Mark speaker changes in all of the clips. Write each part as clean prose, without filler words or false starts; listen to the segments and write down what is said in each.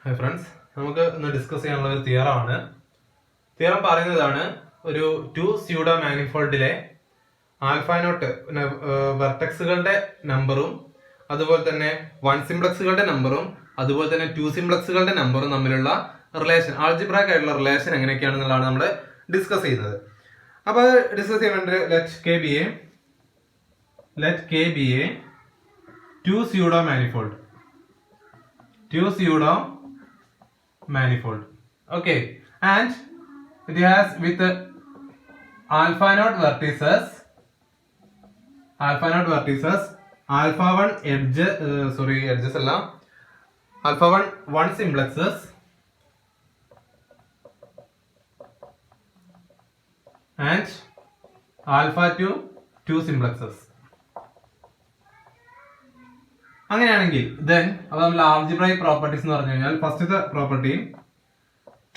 Speaker 1: Hi friends, നമുക്ക് ഇന്ന് discuss ചെയ്യാനുള്ള ഒരു തിയറാണ്. തിയറം പറയുന്നതാണ് ഒരു 2 സ്യൂഡോ മാനിഫോൾഡിലെ ആൽഫ നോട്ട് വെർട്ടെക്സുകളുടെ നമ്പറും അതുപോലെ തന്നെ 1 സിംപ്ലക്സുകളുടെ നമ്പറും അതുപോലെ തന്നെ 2 സിംപ്ലക്സുകളുടെ നമ്പറും തമ്മിലുള്ള റിലേഷൻ, ആൾജിബ്രായിക് ആയിട്ടുള്ള റിലേഷൻ എങ്ങനെയൊക്കെയാണെന്നുള്ളതാണ് നമ്മൾ ഡിസ്കസ് ചെയ്യുന്നത്. അപ്പോൾ ഡിസ്കസ് ചെയ്യാൻ വേണ്ടി let K B A 2 pseudo manifold. Okay, and it has with alpha naught vertices alpha 1 edges alla alpha 1 simplexes and alpha 2 simplexes. അങ്ങനെയാണെങ്കിൽ ദെൻ അപ്പോൾ നമ്മൾ ആൾജിബ്രായിക് പ്രോപ്പർട്ടീസ് എന്ന് പറഞ്ഞു കഴിഞ്ഞാൽ ഫസ്റ്റത്തെ property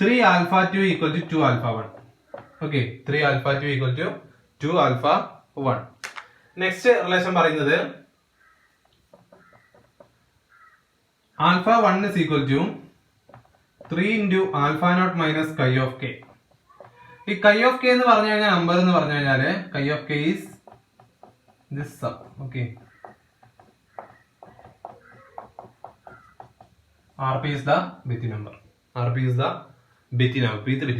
Speaker 1: 3 alpha 2 equal to 2 alpha 1. Okay, 3 alpha 2 equal to 2 alpha 1. Next relation പറയുന്നത് alpha 1 is equal to 3 into alpha naught minus chi of k. ഈ chi of k എന്ന് പറഞ്ഞു കഴിഞ്ഞാൽ നമ്പർ എന്ന് പറഞ്ഞു കഴിഞ്ഞാൽ chi of k is this sum. Okay, rp is the Betti number. Betti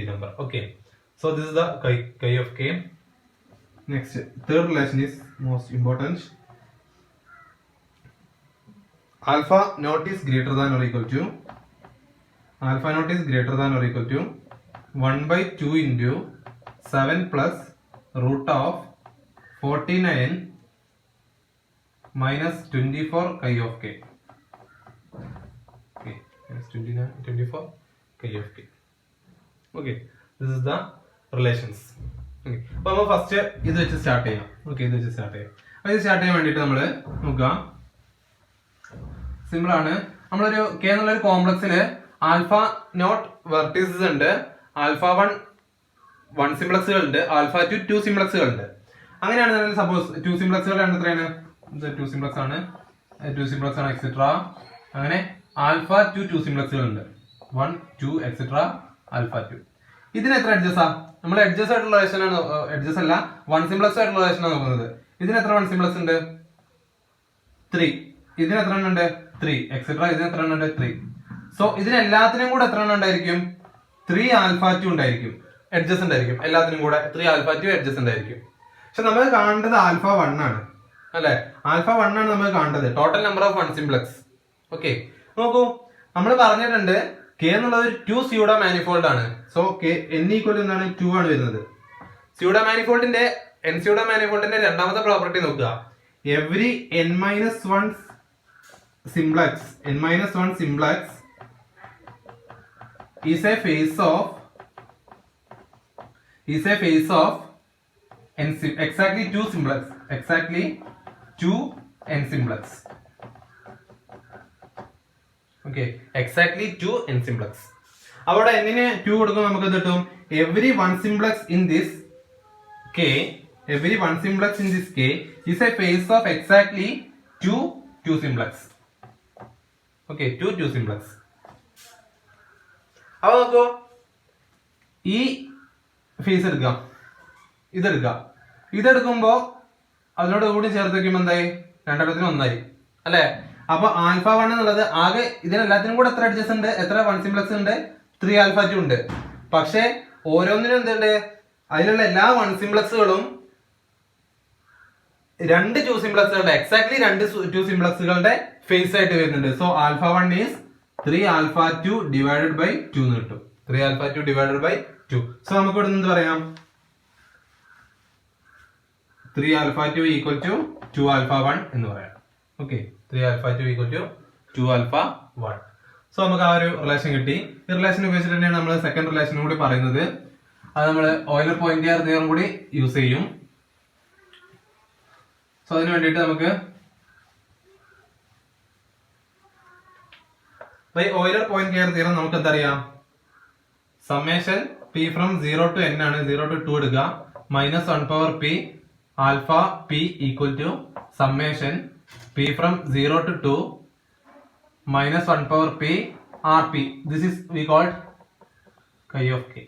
Speaker 1: number. Okay, so this is the chi of k. Next, third relation is most important. Alpha naught is greater than or equal to 1 by 2 into 7 plus root of 49 minus 24 chi of k. Okay, minus 24 chi of k. Okay, this is the relations. Okay, അപ്പോൾ നമ്മൾ first ഇത് വെച്ച് start ചെയ്യാം. അപ്പോൾ ഇത് start ചെയ്യാൻ വേണ്ടിയിട്ട് നമ്മൾ നോക്കുക, സിമ്പിൾ ആണ്. നമ്മളൊരു കെ എന്നുള്ളൊരു കോംപ്ലക്സില് ആൽഫ നോട്ട് വെർട്ടീസസ് ഉണ്ട്, ആൽഫ 1 സിംപ്ലക്സുകൾ ഉണ്ട്, ആൽഫ 2 സിംപ്ലക്സുകൾ ഉണ്ട്. അങ്ങനെയാണെന്നുണ്ടെങ്കിൽ സപ്പോസ് 2 സിംപ്ലക്സുകളുടെ എണ്ണം എത്രയാണ്? ഇത് 2 സിംപ്ലക്സ് ആണ് എക്സെട്ര. അങ്ങനെ ആൽഫ 2 സിംപ്ലക്സുകൾ ഉണ്ട്, 1 2 എക്സെട്ര ആൽഫ 2. ഇതിന് എത്ര എഡ്ജസാ? നമ്മൾ എഡ്ജസ് ആയിട്ടുള്ള റിലേഷനാണ്, എഡ്ജസ് അല്ല 1 സിംപ്ലക്സ് ആയിട്ടുള്ള റിലേഷനാണ് നോക്കുന്നത്. ഇതിന് എത്ര 1 സിംപ്ലക്സ് ഉണ്ട്? 3. ഇതിന് എത്ര എണ്ണം ഉണ്ട്? 3 എക്സെട്ര. ഇതിന് എത്ര എണ്ണം ഉണ്ട്? 3. സോ ഇതിനെല്ലാത്തിനും കൂടെ എത്ര എണ്ണം ഉണ്ടായിരിക്കും? 3 ആൽഫ 2 ഉണ്ടായിരിക്കും, എഡ്ജസ് ഉണ്ടായിരിക്കും. എല്ലാത്തിനും കൂടെ 3 ആൽഫ 2 എഡ്ജസ് ഉണ്ടായിരിക്കും. പക്ഷെ നമ്മൾ കാണേണ്ടത് ആൽഫ 1 ആണ്, അല്ലെ? ആൽഫ 1 ആണ് നമ്മൾ കാണേണ്ടത്, total number of 1 simplex. Okay, നോക്കൂ, നമ്മൾ പറഞ്ഞിട്ടുണ്ട് കെ എന്നുള്ളത് ഒരു 2 സ്യൂഡോ മാനിഫോൾഡ് ആണ്. സോ കെ n ഈക്വൽ എന്താണ്? 2 ആണ് വരുന്നത്. സ്യൂഡോ മാനിഫോൾഡിന്റെ രണ്ടാമത്തെ പ്രോപ്പർട്ടി നോക്കുക. Every n-1 simplex is a face of exactly 2 n simplex. Okay, exactly 2 n simplex. അവിടെ n ന് 2 കൊടുക്കുമ്പോൾ നമുക്ക് കിട്ടും every 1 simplex in this k is a face of exactly 2 simplex. Okay, 2 simplex. അപ്പോൾ നോക്കൂ, ഈ ഫേസ് എടുക്കാം, ഇതെടുക്കുമ്പോ അതിനോട് കൂടി ചേർത്ത് വെക്കുമ്പോ എന്തായി? രണ്ടെണ്ണത്തിനും ഒന്നായി, അല്ലെ? അപ്പൊ ആൽഫ 1 എന്നുള്ളത് ആകെ ഇതിനെല്ലാത്തിനും കൂടെ എത്ര അഡ്ജസ്റ്റ് ഉണ്ട്? എത്ര 1 സിംപ്ലക്സ് ഉണ്ട്? 3 ആൽഫ 2 ഉണ്ട്. പക്ഷെ ഓരോന്നിനും എന്തുണ്ട്? അതിലുള്ള എല്ലാ 1 സിംപ്ലക്സുകളും 2 2 സിംപ്ലക്സുകളുടെ എക്സാക്ട്ലി 2 സിംപ്ലക്സുകളുടെ ഫേസ് ആയിട്ട് വരുന്നുണ്ട്. So alpha 1 is 3 alpha 2 divided by 2 എന്ന് കിട്ടും. 3 ആൽഫ 2 ഡിവൈഡഡ് ബൈ 2. സോ നമുക്ക് ഇവിടെ നിന്ന് പറയാം 3 ആൽഫ 2 ഈക്വൽ ടു 2 ആൽഫ 1 എന്ന് പറയാം. Okay, 3 alpha 2 equal to 2 alpha 1. So നമുക്ക് ആ ഒരു റിലേഷൻ കിട്ടി. ഈ റിലേഷൻ ഉപയോഗിച്ചിട്ട് തന്നെയാണ് നമ്മൾ സെക്കൻഡ് റിലേഷനും കൂടി പറയുന്നത്. അത് നമ്മൾ ഓയിലർ പോയിന്റിയർ തിയറം കൂടി യൂസ് ചെയ്യും. സോ അതിന് വേണ്ടിയിട്ട് നമുക്ക് ഓയിലർ പോയിന്റിയർ തിയറം നമുക്ക് എന്തറിയാം? Summation p from 0 to n ആണ്, 0 to 2 എടുക്കുക, minus 1 power p alpha p equal to summation p from 0 to 2 minus 1 power p RP. This is we called chi of k.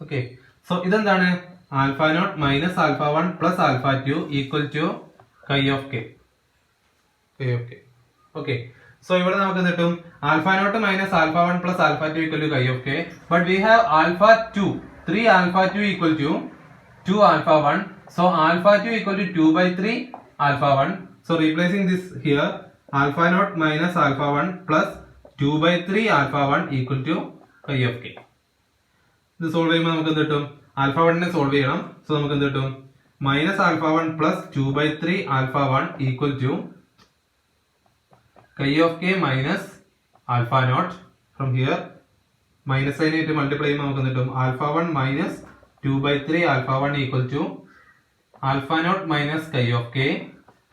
Speaker 1: Okay. So ഇതെന്താണ് alpha naught minus alpha 1 plus alpha 2 equal to chi of k. Chi of k. Okay. So ഇവിടെ നമുക്ക് എന്ത് കിട്ടും alpha naught minus alpha 1 plus alpha 2 equal to chi of k. But we have alpha 2. 3 alpha 2 equal to 2 alpha 1. So alpha 2 equal to 2 by 3 alpha 1. So replacing this here, alpha naught minus alpha 1 plus 2 by 3 alpha 1 equal to chi of k. ഇത് solve ചെയ്യുമ്പോൾ നമുക്ക് എന്ത് കിട്ടും alpha 1 solve ചെയ്യണം. So നമുക്ക് എന്ത് കിട്ടും minus alpha 1 plus 2 by 3 alpha 1 equal to chi of k minus alpha nought. From here minus sign ആയിട്ട് മൾട്ടിപ്ലൈ ചെയ്യുമ്പോൾ നമുക്ക് എന്ത് കിട്ടും alpha 1 minus 2 by 3 alpha 1 equal to alpha not minus chi of k,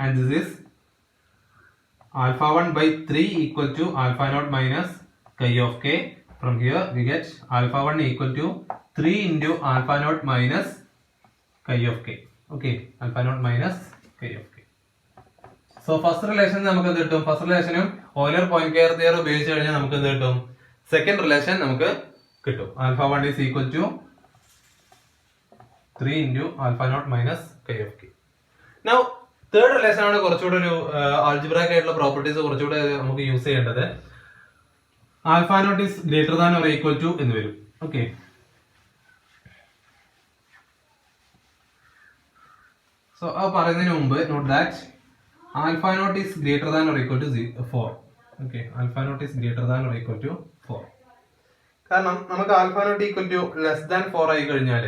Speaker 1: and this is alpha 1 by 3 equal to alpha naught minus chi of k. From here we get alpha 1 equal to 3 into alpha naught minus chi of k. Okay, alpha naught minus chi of k. So first relation നമുക്ക് എന്ത് കിട്ടും first റിലേഷനും Euler Poincare theory ഉപയോഗിച്ച് കഴിഞ്ഞാൽ നമുക്ക് എന്ത് കിട്ടും second relation നമുക്ക് കിട്ടും alpha 1 is equal to 3 into alpha naught minus chi of k. Now third relation ആണ് കുറച്ചുകൂടെ ഒരു ആൾജിബ്രായിക് ആയിട്ടുള്ള പ്രോപ്പർട്ടീസ് കുറച്ചുകൂടെ നമുക്ക് യൂസ് ചെയ്യേണ്ടത്. Alpha not is greater than or equal to എന്ന് വരും. ഓക്കെ, സോ അത് പറയുന്നതിന് മുമ്പ് note that alpha not is greater than or equal to 4. Okay, alpha not is greater than or equal to 4. കാരണം നമുക്ക് alpha nought equal to less than 4 ആയി കഴിഞ്ഞാൽ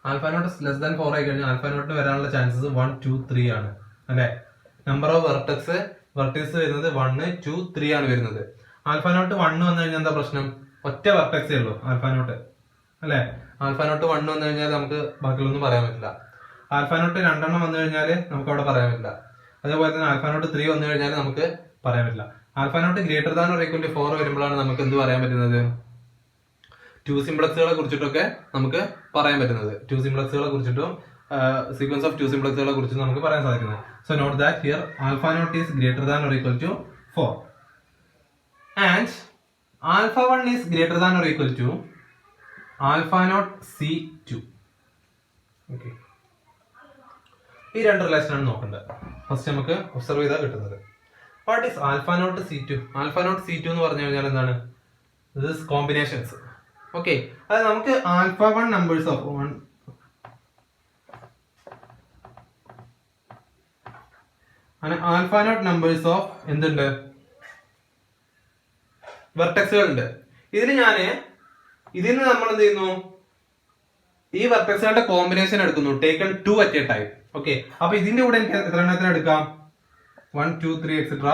Speaker 1: alpha not less than 4 ആയി കഴിഞ്ഞാൽ alpha നോട്ടിന് വരാനുള്ള ചാൻസസ് 1, 2, 3 ആണ് അല്ലെ. Number of vertex വരുന്നത് 1, 2, 3 ആണ് വരുന്നത്. ആൽഫ നോട്ട് 1 വന്നു കഴിഞ്ഞാൽ എന്താ പ്രശ്നം, ഒറ്റ വെർട്ടക്സേ ഉള്ളൂ ആൽഫ നോട്ട് അല്ലെ. ആൽഫ നോട്ട് 1 വന്നു കഴിഞ്ഞാൽ നമുക്ക് ബാക്കിയുള്ളൊന്നും പറയാൻ പറ്റില്ല. ആൽഫ നോട്ട് 2 എണ്ണം വന്നു കഴിഞ്ഞാൽ നമുക്ക് അവിടെ പറയാൻ പറ്റില്ല. അതേപോലെ തന്നെ ആൽഫ നോട്ട് 3 വന്നു കഴിഞ്ഞാൽ നമുക്ക് പറയാൻ പറ്റില്ല. Alpha naught greater than or equal to 4 വരുമ്പോഴാണ് നമുക്ക് എന്ത് പറയാൻ പറ്റുന്നത്, 2 സിംപ്ലക്സുകളെ കുറിച്ചിട്ടൊക്കെ നമുക്ക് പറയാൻ പറ്റുന്നത്. 2 സിംപ്ലക്സുകളെ കുറിച്ചിട്ടും സീക്വൻസ് ഓഫ് 2 സിംപ്ലക്സുകളെ കുറിച്ചും നമുക്ക് പറയാൻ സാധിക്കുന്നത്. So note that here alpha not is greater than or equal to 4 and alpha 1 is greater than or equal to alpha naught C2. Okay, ഈ രണ്ട് റിലേഷൻ ആണ് നോക്കേണ്ടത്. ഫസ്റ്റ് നമുക്ക് ഒബ്സർവ് ചെയ്താൽ കിട്ടുന്നത് what is alpha naught C2. Alpha naught C2 എന്ന് പറഞ്ഞു കഴിഞ്ഞാൽ എന്താണ്, ദിസ് കോമ്പിനേഷൻസ്. ഓക്കെ, അത് നമുക്ക് alpha 1 numbers of 1 alpha naught numbers of എന്തുണ്ട്, വെർട്ടക്സുകൾ ഉണ്ട്. ഇതിന് നമ്മൾ എന്ത് ചെയ്യുന്നു, ഈ വെർട്ടക്സുകളുടെ കോമ്പിനേഷൻ എടുക്കുന്നു, taken 2 at a time. Okay, അപ്പൊ ഇതിന്റെ കൂടെ എനിക്ക് എത്ര എണ്ണത്തിന് എടുക്കാം, 1, 2, 3 എക്സെട്ര.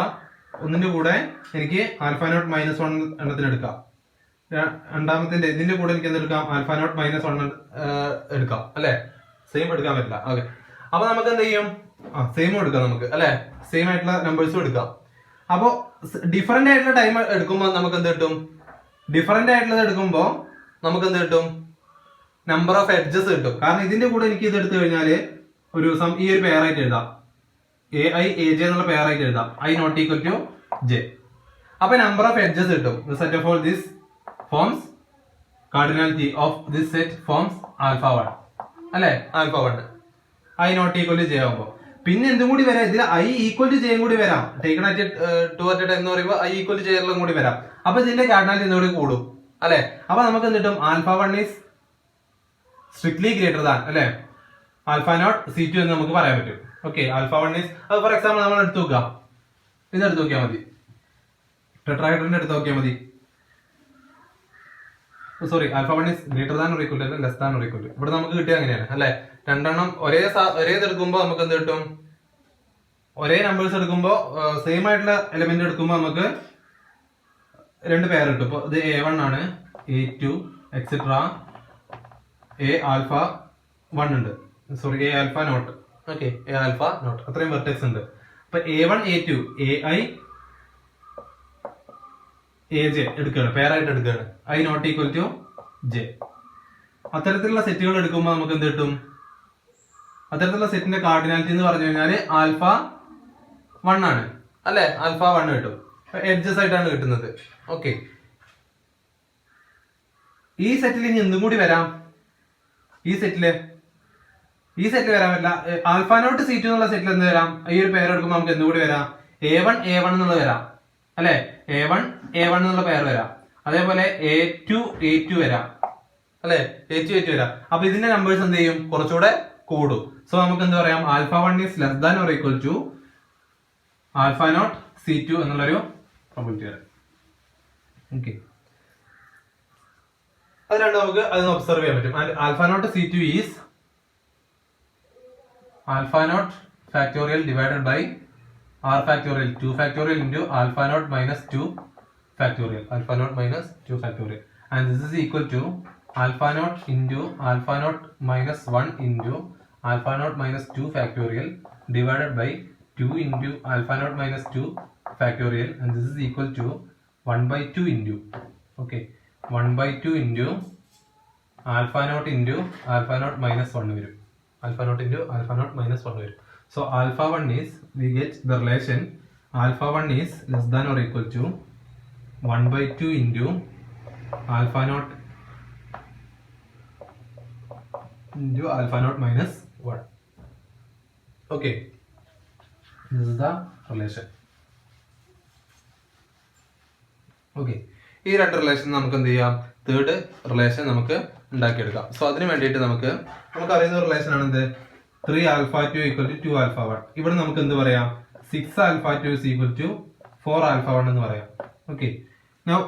Speaker 1: ഒന്നിന്റെ കൂടെ എനിക്ക് ആൽഫ നോട്ട് മൈനസ് 1 എണ്ണത്തിന് എടുക്കാം. രണ്ടാമത്തിന്റെ ഇതിന്റെ കൂടെ എനിക്ക് എന്തെടുക്കാം, ആൽഫ നോട്ട് മൈനസ് 1 എടുക്കാം അല്ലെ. സെയിം എടുക്കാൻ പറ്റില്ല. ഓക്കെ, അപ്പൊ നമുക്ക് എന്ത് ചെയ്യും, സെയിം എടുക്കാം നമുക്ക് അല്ലെ, സെയിം ആയിട്ടുള്ള നമ്പേഴ്സും എടുക്കാം. അപ്പോ ഡിഫറെന്റ് ആയിട്ടുള്ള ടൈം എടുക്കുമ്പോൾ നമുക്ക് എന്ത് കിട്ടും, ഡിഫറെന്റ് ആയിട്ടുള്ളത് എടുക്കുമ്പോൾ നമുക്ക് എന്ത് കിട്ടും, നമ്പർ ഓഫ് എഡ്ജസ് കിട്ടും. കാരണം ഇതിന്റെ കൂടെ എനിക്ക് ഇത് എടുത്തു കഴിഞ്ഞാൽ ഒരു ഈ ഒരു പെയർ ആയിട്ട് എഴുതാം, AI AJ എന്നുള്ള പെയർ ആയിട്ട് എഴുതാം, I not equal to J. അപ്പൊ നമ്പർ ഓഫ് എഡ്ജസ് കിട്ടും. The set of all this forms cardinality of this set forms alpha 1 അല്ലെ, alpha 1 I not equal to J ആകുമ്പോൾ. പിന്നെ എന്തും കൂടി വരാം, ഇതിൽ I equal to J കൂടി വരാം. Taken at 2 at a time എന്ന് പറയുമ്പോൾ I equal to J കൂടി വരാം. അപ്പൊ ഇതിന്റെ കാർഡിനാലിറ്റി എന്തുകൂടി കൂടും അല്ലെ. അപ്പൊ നമുക്ക് എന്ത് കിട്ടും, alpha 1 is strictly greater than അല്ലെ ആൽഫ നോട്ട് C2 എന്ന് നമുക്ക് പറയാൻ പറ്റും. ഓക്കെ, ആൽഫ 1 ഈസ്, അത് ഫോർ എക്സാമ്പിൾ നമ്മൾ എടുത്തു നോക്കാം, ഇത് എടുത്തു നോക്കിയാൽ മതി, ടെട്രാഹൈഡ്രന്റെ എടുത്ത് നോക്കിയാൽ മതി. Sorry, alpha 1 is greater than or equal to അല്ല less than or equal to. ഇവിടെ നമുക്ക് കിട്ടിയ അങ്ങനെയാണ് അല്ലെ. രണ്ടെണ്ണം ഒരേ എടുക്കുമ്പോൾ നമുക്ക് എന്ത് കിട്ടും, ഒരേ നമ്പേഴ്സ് എടുക്കുമ്പോൾ സെയിം ആയിട്ടുള്ള എലിമെന്റ് എടുക്കുമ്പോൾ നമുക്ക് രണ്ട് പേർ കിട്ടും. ഇപ്പൊ ഇത് A1 ആണ്, A2 എക്സെട്ര, A ആൽഫ 1 ഉണ്ട്, sorry A alpha naught. Okay, A alpha naught, അത്രയും വെർട്ടെക്സ് ഉണ്ട്. അപ്പൊ A1 A2 AI AJ എടുക്കുകയാണ്, പേരായിട്ട് എടുക്കുകയാണ്, I not equal to J. അത്തരത്തിലുള്ള സെറ്റുകൾ എടുക്കുമ്പോൾ നമുക്ക് എന്ത് കിട്ടും, അത്തരത്തിലുള്ള സെറ്റിന്റെ കാർഡിനാലിറ്റി എന്ന് പറഞ്ഞു കഴിഞ്ഞാൽ ആൽഫ 1 ആണ് അല്ലെ, ആൽഫ 1 കിട്ടും. എഡ്ജസ് ആയിട്ടാണ് കിട്ടുന്നത്. ഓക്കെ, ഈ സെറ്റിൽ ഇനി എന്തും കൂടി വരാം. ഈ സെറ്റിൽ വരാൻ പറ്റില്ല. ആൽഫ നോട്ട് C2 എന്നുള്ള സെറ്റിൽ എന്ത് വരാം? ഈ ഒരു പേര് എടുക്കുമ്പോൾ നമുക്ക് എന്തുകൂടി വരാം? A1 എന്നുള്ളത് വരാം അല്ലെ. A1 എന്നുള്ള പേര് വരാം. അതേപോലെ A2 വരാം അല്ലെ. A2 വരാം. അപ്പൊ ഇതിന്റെ നമ്പേഴ്സ് എന്ത് ചെയ്യും? കുറച്ചുകൂടെ കൂടും. സോ നമുക്ക് എന്ത് പറയാം? Alpha 1 is less than or equal to alpha naught C2 എന്നുള്ളൊരു പ്രോബബിലിറ്റി വരാം. ഓക്കെ, അത് രണ്ട് നമുക്ക് അതൊന്ന് ഒബ്സർവ് ചെയ്യാൻ പറ്റും. Alpha naught C2 is alpha naught factorial divided by r factorial 2 factorial into alpha naught minus 2 factorial, alpha naught minus 2 factorial, and this is equal to alpha naught into alpha naught minus 1 into alpha naught minus 2 factorial divided by 2 into alpha naught minus 2 factorial, and this is equal to 1 by 2 into, okay, 1 by 2 into alpha naught minus 1 varum, alpha naught into alpha naught minus 1 varum. So alpha 1 is, we get the relation alpha 1 is less than or equal to 1 by 2 into alpha naught minus 1. Okay, this is the relation. Okay, ഈ രണ്ട് relation നമുക്ക് എന്ത് ചെയ്യാം? Third relation നമുക്ക് ഉണ്ടാക്കിയെടുക്കാം. So അതിന് വേണ്ടിയിട്ട് നമുക്ക് അറിയുന്ന റിലേഷൻ ആണ് എന്ത്? 3 alpha 2 equal to 2 alpha 1. ഇവിടെ നമുക്ക് എന്ത് പറയാം? 6 alpha 2 is equal to 4 alpha 1 എന്ന് പറയാം. Okay, now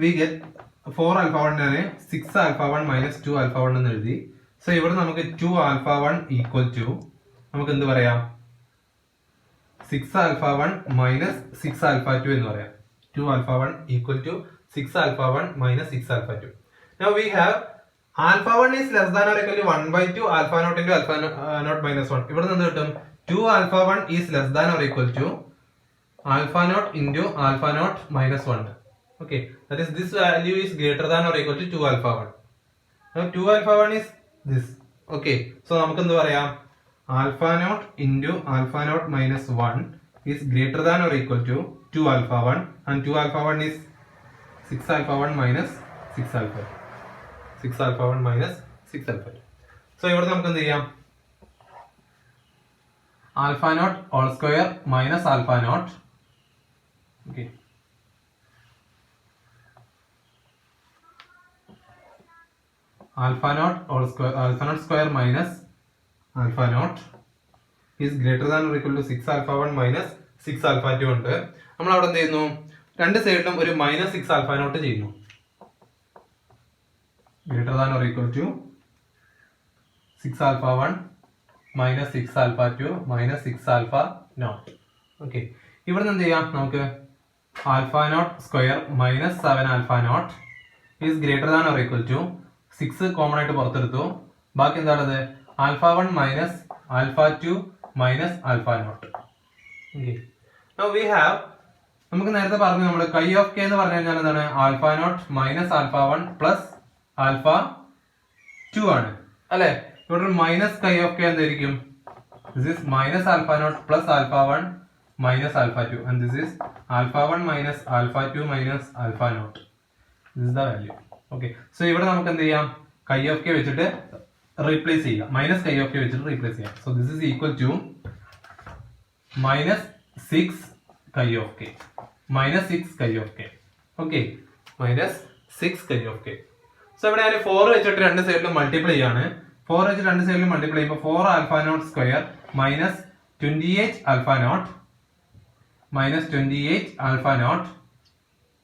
Speaker 1: we get 4 alpha 1 ആണ് 6 alpha 1 minus 2 alpha 1 എന്ന് എഴുതി. സോ ഇവിടെ നമുക്ക് 2 alpha 1 equal to നമുക്ക് എന്ത് പറയാം? 6 alpha 1 minus 6 alpha 2 എന്ന് പറയാം. 2 alpha 1 equal to 6 alpha 1 minus 6 alpha 2. Now we have alpha 1 is less than or equal to 1 by 2 alpha naught into alpha naught minus 1. ഇവിടെ നിന്ന് കിട്ടും 2 alpha 1 is less than or equal to alpha naught into alpha naught minus 1. Okay, that is this value is greater than or equal to 2 alpha 1. Now 2 alpha 1 is this. Okay, so നമുക്ക് എന്ത് പറയാം? alpha naught into alpha naught minus 1 is greater than or equal to 2 alpha 1, and 2 alpha 1 is 6 alpha 1 minus 6 alpha 2. 6 alpha 1 minus 6 alpha 2. So ഇവിടെ നമുക്ക് എന്ത് ചെയ്യാം? alpha naught all square minus alpha naught. Okay, alpha naught square minus alpha naught is greater than or equal to 6 alpha 1 minus 6 alpha 2 ഉണ്ട്. നമ്മൾ അവിടെ എന്ത് ചെയ്യുന്നു? രണ്ട് സൈഡിലും ഒരു minus 6 alpha naught ചെയ്യുന്നു. Greater than or equal to 6 alpha 1 minus 6 alpha 2 minus 6 alpha naught. Okay, ഇവിടെ നിന്ന് എന്ത് ചെയ്യാം? നമുക്ക് alpha naught square minus 7 alpha naught is greater than or equal to 6 common ആയിട്ട് പുറത്തെടുത്തു. ബാക്കി എന്താണത്? alpha 1 minus alpha 2 minus alpha naught. Okay, now we have, നമുക്ക് നേരത്തെ പറഞ്ഞു നമ്മൾ chi of k എന്ന് പറഞ്ഞു കഴിഞ്ഞാൽ എന്താണ്? alpha naught minus alpha 1 plus alpha 2 ആണ് അല്ലെ. ഇവിടെ മൈനസ് കൈ ഓഫ് കെ എന്തായിരിക്കും? This is minus alpha naught plus alpha 1 minus alpha 2, and this is alpha 1 minus alpha 2 minus alpha naught. This is the value. Okay, so ഇവിടെ നമുക്ക് എന്ത് ചെയ്യാം? Chi of k വെച്ചിട്ട് replace ചെയ്യാം. Minus chi of k വെച്ചിട്ട് replace ചെയ്യാം. So this is equal to minus 6 chi of K, minus 6 chi of K. Okay, minus 6 chi of K. So ഇവിടെ ഞാൻ 4 വെച്ചിട്ട് രണ്ട് സൈഡിലും മൾട്ടിപ്ലൈ ചെയ്യാണ്. 4 വെച്ചിട്ട് രണ്ട് സൈഡിലും മൾട്ടിപ്ലൈ ചെയ്യുമ്പോൾ 4 alpha naught square minus 28 alpha not minus 28 alpha naught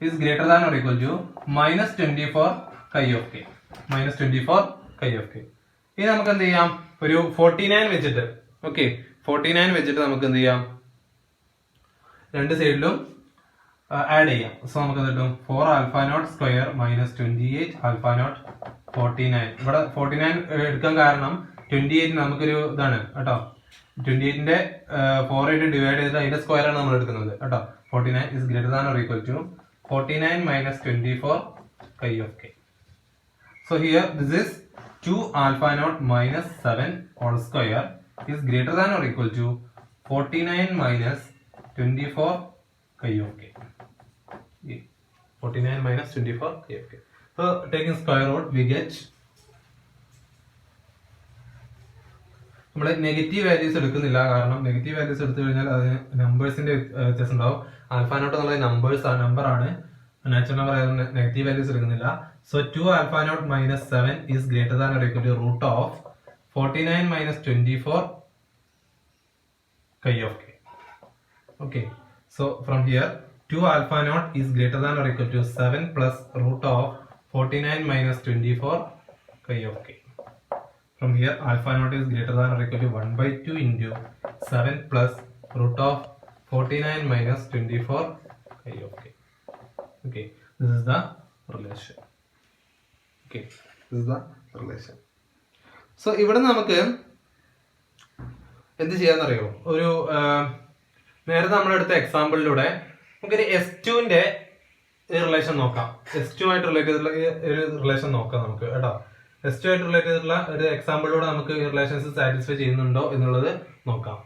Speaker 1: is greater than or equal to minus 24 chi of k, minus 24 chi of k. ഇനി നമുക്ക് എന്ത് ചെയ്യാം? ഒരു 49 വെച്ചിട്ട്, ഓക്കെ, 49 വെച്ചിട്ട് നമുക്ക് എന്ത് ചെയ്യാം? രണ്ട് സൈഡിലും ആഡ് ചെയ്യാം. സോ നമുക്ക് എന്ത് കിട്ടും? 4 alpha naught square minus 28 alpha naught 49. ഇവിടെ 49 എടുക്കാൻ കാരണം 28 നമുക്കൊരു ഇതാണ് കേട്ടോ. 28ന്റെ 4 ആയിട്ട് ഡിവൈഡ് ചെയ്തിട്ട് അതിന്റെ സ്ക്വയർ ആണ് നമ്മൾ എടുക്കുന്നത് കേട്ടോ. 49 is greater than or equal to 49 minus 24 chi of k. So here this is 2 alpha naught minus 7 whole square is greater than or equal to 49 minus 24 chi of k. 49 minus 24 chi of k. So taking square root we get നമ്മൾ negative values എടുക്കുന്നില്ല, കാരണം negative values എടുത്തു കഴിഞ്ഞാൽ അതിന് നമ്പേഴ്സിന്റെ വ്യത്യാസം ഉണ്ടാവും. Alpha naught എന്നുള്ളത് നമ്പർ ആണ്, നാച്ചുറൽ നമ്പർ ആയതുകൊണ്ട് നെഗറ്റീവ് വാല്യൂസ് എടുക്കുന്നില്ല. So 2 alpha not minus 7 is greater than or equal to root of 49 minus 24 chi of k. Okay, so from here 2 alpha naught is greater than or equal to 7 plus root of 49 minus 24 chi of k. From here alpha naught is greater than or equal to 1 by 2 into 7 plus root of 49 minus 24 chi of k. Okay, this is the relation. Okay, this is the relation. So ഇവിടെ നമുക്ക് എന്ത് ചെയ്യാന്നറിയോ, ഒരു നേരത്തെ നമ്മളെടുത്ത എക്സാമ്പിളിലൂടെ നമുക്കൊരു S2ന്റെ relation നോക്കാം. S2 ആയിട്ട് relate ചെയ്തിട്ടുള്ള ഒരു റിലേഷൻ നോക്കാം നമുക്ക് കേട്ടോ. S2 ആയിട്ട് റിലേറ്റ് ചെയ്തിട്ടുള്ള ഒരു എക്സാമ്പിളിലൂടെ നമുക്ക് ഈ റിലേഷൻസ് സാറ്റിസ്ഫൈ ചെയ്യുന്നുണ്ടോ എന്നുള്ളത് നോക്കാം.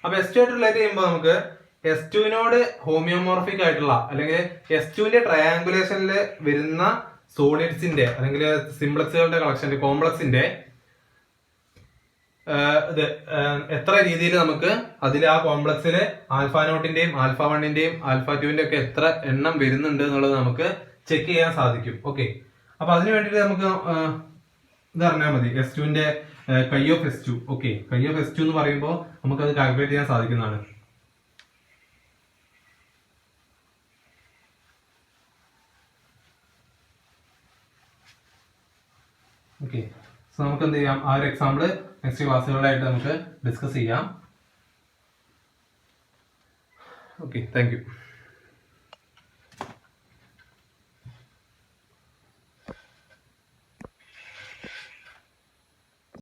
Speaker 1: അപ്പൊ S2 ആയിട്ട് റിലേറ്റ് ചെയ്യുമ്പോൾ നമുക്ക് S2നോട് ഹോമിയോമോർഫിക് ആയിട്ടുള്ള അല്ലെങ്കിൽ S2ന്റെ ട്രയാങ്കുലേഷനിൽ വരുന്ന സോളിഡ്സിന്റെ അല്ലെങ്കിൽ സിംപ്ലക്സുകളുടെ കളക്ഷന്റെ കോംപ്ലക്സിന്റെ ഇത് എത്ര രീതിയിൽ നമുക്ക് അതിൽ ആ കോംപ്ലക്സില് ആൽഫ നോട്ടിന്റെയും ആൽഫ വണ്ണിന്റെയും ആൽഫ ടുവിന്റെ ഒക്കെ എത്ര എണ്ണം വരുന്നുണ്ട് എന്നുള്ളത് നമുക്ക് ചെക്ക് ചെയ്യാൻ സാധിക്കും. ഓക്കെ, അപ്പൊ അതിന് വേണ്ടിയിട്ട് നമുക്ക് ഇത് അറിഞ്ഞാൽ മതി, S2ന്റെ chi of S2. Okay, chi of S2 എന്ന് പറയുമ്പോൾ നമുക്ക് അത് കാൽക്കുലേറ്റ് ചെയ്യാൻ സാധിക്കുന്നതാണ്. ഓക്കെ, സോ നമുക്ക് എന്ത് ചെയ്യാം, ആ ഒരു എക്സാമ്പിൾ നെക്സ്റ്റ് ക്ലാസ്സുകളിലായിട്ട് നമുക്ക് ഡിസ്കസ് ചെയ്യാം. Okay, thank you.